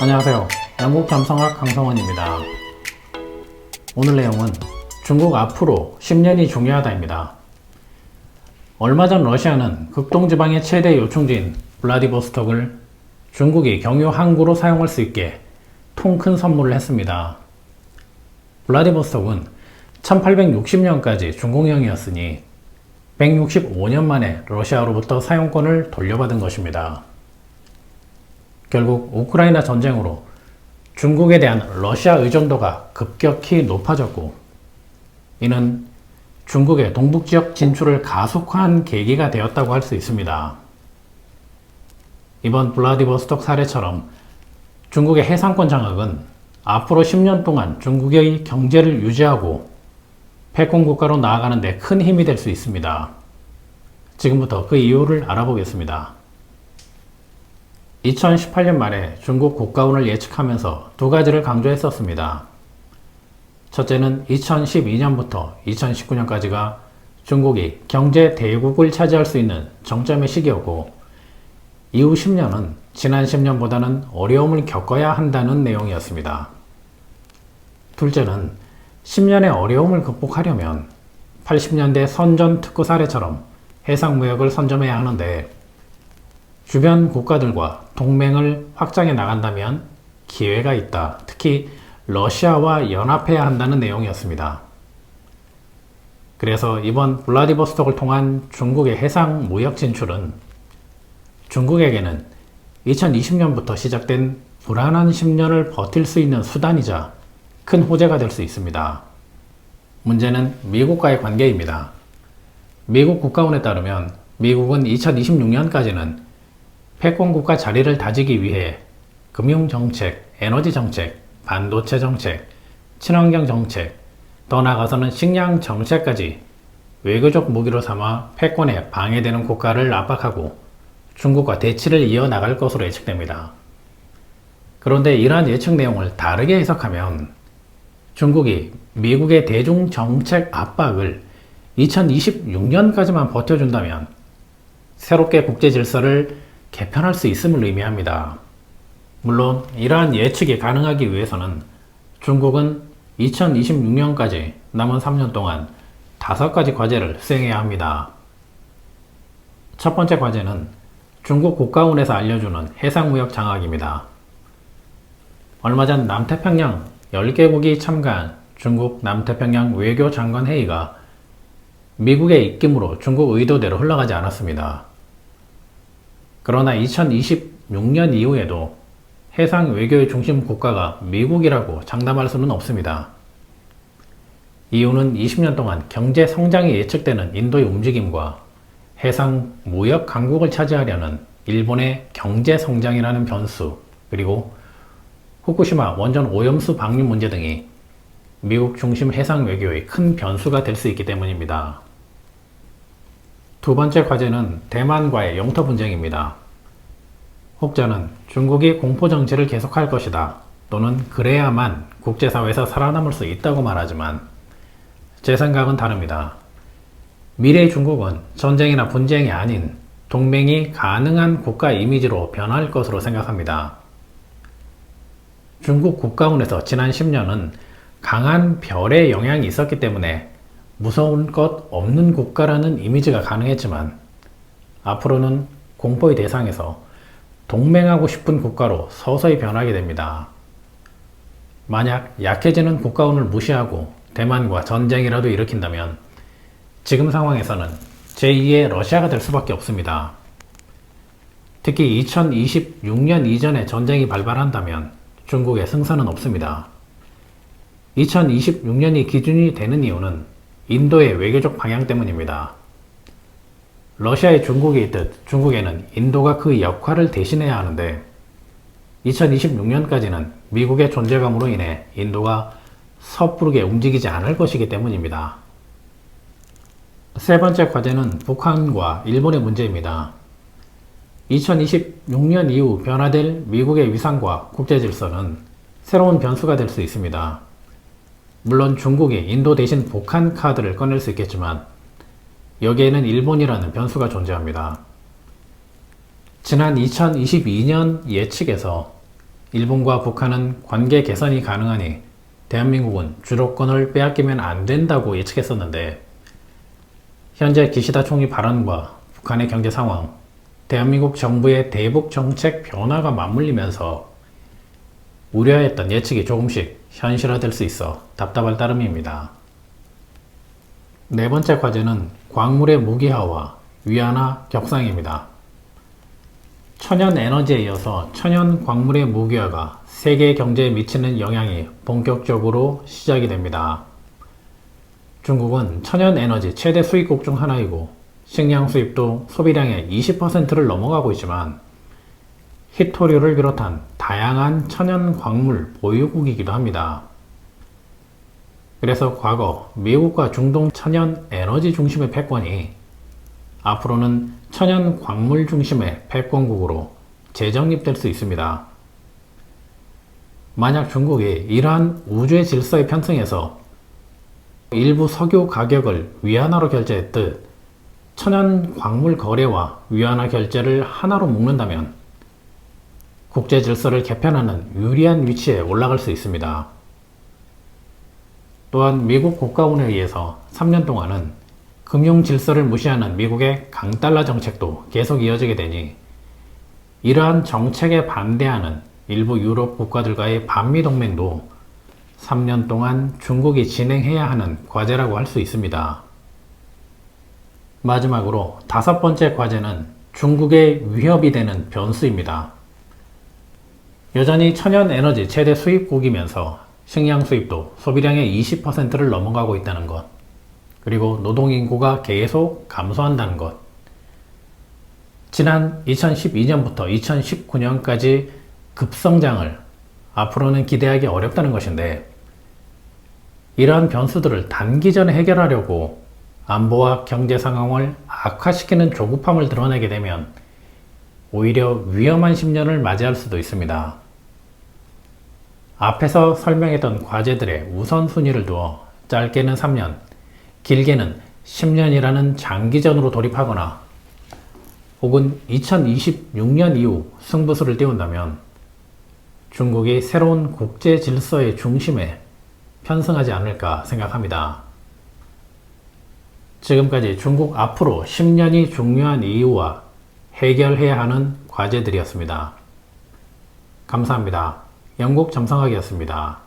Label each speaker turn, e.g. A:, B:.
A: 안녕하세요. 영국 잠성학 강성원입니다. 오늘 내용은 중국 앞으로 10년이 중요하다입니다. 얼마 전 러시아는 극동지방의 최대 요충지인 블라디보스톡을 중국이 경유 항구로 사용할 수 있게 통 큰 선물을 했습니다. 블라디보스톡은 1860년까지 중공영이었으니 165년 만에 러시아로부터 사용권을 돌려받은 것입니다. 결국 우크라이나 전쟁으로 중국에 대한 러시아 의존도가 급격히 높아졌고, 이는 중국의 동북지역 진출을 가속화한 계기가 되었다고 할 수 있습니다. 이번 블라디보스톡 사례처럼 중국의 해상권 장악은 앞으로 10년 동안 중국의 경제를 유지하고 패권 국가로 나아가는 데 큰 힘이 될 수 있습니다. 지금부터 그 이유를 알아보겠습니다. 2018년 말에 중국 국가운을 예측하면서 두 가지를 강조했었습니다. 첫째는 2012년부터 2019년까지가 중국이 경제 대국을 차지할 수 있는 정점의 시기였고, 이후 10년은 지난 10년보다는 어려움을 겪어야 한다는 내용이었습니다. 둘째는 10년의 어려움을 극복하려면 80년대 선전 특구 사례처럼 해상무역을 선점해야 하는데, 주변 국가들과 동맹을 확장해 나간다면 기회가 있다. 특히 러시아와 연합해야 한다는 내용이었습니다. 그래서 이번 블라디보스톡을 통한 중국의 해상 무역 진출은 중국에게는 2020년부터 시작된 불안한 10년을 버틸 수 있는 수단이자 큰 호재가 될 수 있습니다. 문제는 미국과의 관계입니다. 미국 국가원에 따르면 미국은 2026년까지는 패권국가 자리를 다지기 위해 금융정책, 에너지정책, 반도체 정책, 친환경 정책, 더 나아가서는 식량 정책까지 외교적 무기로 삼아 패권에 방해되는 국가를 압박하고 중국과 대치를 이어나갈 것으로 예측됩니다. 그런데 이러한 예측 내용을 다르게 해석하면 중국이 미국의 대중정책 압박을 2026년까지만 버텨준다면 새롭게 국제 질서를 개편할 수 있음을 의미합니다. 물론 이러한 예측이 가능하기 위해서는 중국은 2026년까지 남은 3년 동안 5가지 과제를 수행해야 합니다. 첫 번째 과제는 중국 국가원에서 알려주는 해상무역 장악입니다. 얼마 전 남태평양 10개국이 참가한 중국 남태평양 외교장관 회의가 미국의 입김으로 중국 의도대로 흘러가지 않았습니다. 그러나 2026년 이후에도 해상 외교의 중심 국가가 미국이라고 장담할 수는 없습니다. 이유는 20년 동안 경제 성장이 예측되는 인도의 움직임과 해상 무역 강국을 차지하려는 일본의 경제 성장이라는 변수, 그리고 후쿠시마 원전 오염수 방류 문제 등이 미국 중심 해상 외교의 큰 변수가 될 수 있기 때문입니다. 두 번째 과제는 대만과의 영토 분쟁입니다. 혹자는 중국이 공포정치를 계속할 것이다, 또는 그래야만 국제사회에서 살아남을 수 있다고 말하지만 제 생각은 다릅니다. 미래의 중국은 전쟁이나 분쟁이 아닌 동맹이 가능한 국가 이미지로 변할 것으로 생각합니다. 중국 국가원에서 지난 10년은 강한 별의 영향이 있었기 때문에 무서운 것 없는 국가라는 이미지가 가능했지만, 앞으로는 공포의 대상에서 동맹하고 싶은 국가로 서서히 변하게 됩니다. 만약 약해지는 국가원을 무시하고 대만과 전쟁이라도 일으킨다면 지금 상황에서는 제2의 러시아가 될 수밖에 없습니다. 특히 2026년 이전에 전쟁이 발발한다면 중국의 승산은 없습니다. 2026년이 기준이 되는 이유는 인도의 외교적 방향 때문입니다. 러시아에 중국이 있듯 중국에는 인도가 그 역할을 대신해야 하는데, 2026년까지는 미국의 존재감으로 인해 인도가 섣부르게 움직이지 않을 것이기 때문입니다. 세 번째 과제는 북한과 일본의 문제입니다. 2026년 이후 변화될 미국의 위상과 국제 질서는 새로운 변수가 될 수 있습니다. 물론 중국이 인도 대신 북한 카드를 꺼낼 수 있겠지만 여기에는 일본이라는 변수가 존재합니다. 지난 2022년 예측에서 일본과 북한은 관계 개선이 가능하니 대한민국은 주도권을 빼앗기면 안 된다고 예측했었는데, 현재 기시다 총리 발언과 북한의 경제 상황, 대한민국 정부의 대북 정책 변화가 맞물리면서 우려했던 예측이 조금씩 현실화될 수 있어 답답할 따름입니다. 네 번째 과제는 광물의 무기화와 위안화 격상입니다. 천연 에너지에 이어서 천연 광물의 무기화가 세계 경제에 미치는 영향이 본격적으로 시작이 됩니다. 중국은 천연 에너지 최대 수입국 중 하나이고 식량 수입도 소비량의 20%를 넘어가고 있지만 희토류를 비롯한 다양한 천연 광물 보유국이기도 합니다. 그래서 과거 미국과 중동 천연 에너지 중심의 패권이 앞으로는 천연 광물 중심의 패권국으로 재정립될 수 있습니다. 만약 중국이 이러한 우주의 질서에 편승해서 일부 석유 가격을 위안화로 결제했듯 천연 광물 거래와 위안화 결제를 하나로 묶는다면 국제 질서를 개편하는 유리한 위치에 올라갈 수 있습니다. 또한 미국 국가원에 의해서 3년 동안은 금융 질서를 무시하는 미국의 강달러 정책도 계속 이어지게 되니 이러한 정책에 반대하는 일부 유럽 국가들과의 반미 동맹도 3년 동안 중국이 진행해야 하는 과제라고 할 수 있습니다. 마지막으로 다섯 번째 과제는 중국의 위협이 되는 변수입니다. 여전히 천연 에너지 최대 수입국이면서 식량 수입도 소비량의 20%를 넘어가고 있다는 것, 그리고 노동인구가 계속 감소한다는 것, 지난 2012년부터 2019년까지 급성장을 앞으로는 기대하기 어렵다는 것인데, 이러한 변수들을 단기전에 해결하려고 안보와 경제 상황을 악화시키는 조급함을 드러내게 되면 오히려 위험한 10년을 맞이할 수도 있습니다. 앞에서 설명했던 과제들의 우선순위를 두어 짧게는 3년, 길게는 10년이라는 장기전으로 돌입하거나 혹은 2026년 이후 승부수를 띄운다면 중국이 새로운 국제 질서의 중심에 편승하지 않을까 생각합니다. 지금까지 중국 앞으로 10년이 중요한 이유와 해결해야 하는 과제들이었습니다. 감사합니다. 영국 점성학이었습니다.